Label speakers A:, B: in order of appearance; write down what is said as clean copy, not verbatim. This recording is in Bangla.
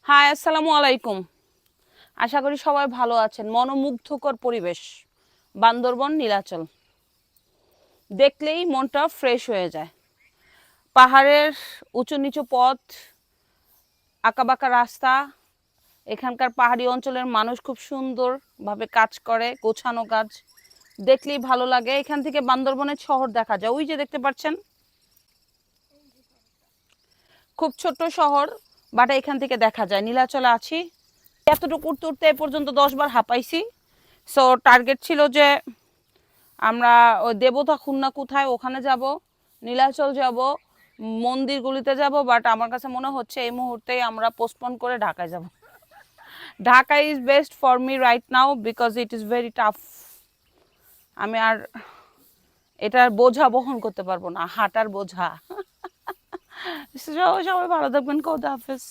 A: হাই, আসসালামু আলাইকুম। আশা করি সবাই ভালো আছেন। মনোমুগ্ধকর পরিবেশ, বান্দরবন নীলাচল দেখলেই মনটা ফ্রেশ হয়ে যায়। পাহাড়ের উঁচু নিচু পথ, আঁকাবাঁকা রাস্তা, এখানকার পাহাড়ি অঞ্চলের মানুষ খুব সুন্দরভাবে কাজ করে, গোছানো কাজ দেখলেই ভালো লাগে। এখান থেকে বান্দরবনের শহর দেখা যায়, ওই যে দেখতে পাচ্ছেন, খুব ছোট্ট শহর, বাট এখান থেকে দেখা যায়। নীলাচলে আছি, এতটুকু উঠতে উঠতে এ পর্যন্ত 10 বার হাঁপাইছি। সো টার্গেট ছিল যে আমরা ওই দেবতা খুলনা কোথায় ওখানে যাব, নীলাচল যাব, মন্দিরগুলিতে যাব, বাট আমার কাছে মনে হচ্ছে এই মুহূর্তেই আমরা পোস্টপোন করে ঢাকায় যাব। Dhaka is best for me right now because it is very tough. আমি আর এটার বোঝা বহন করতে পারবো না, হাঁটার বোঝা। সবাই ভালো থাকবেন, খোদা হাফেজ।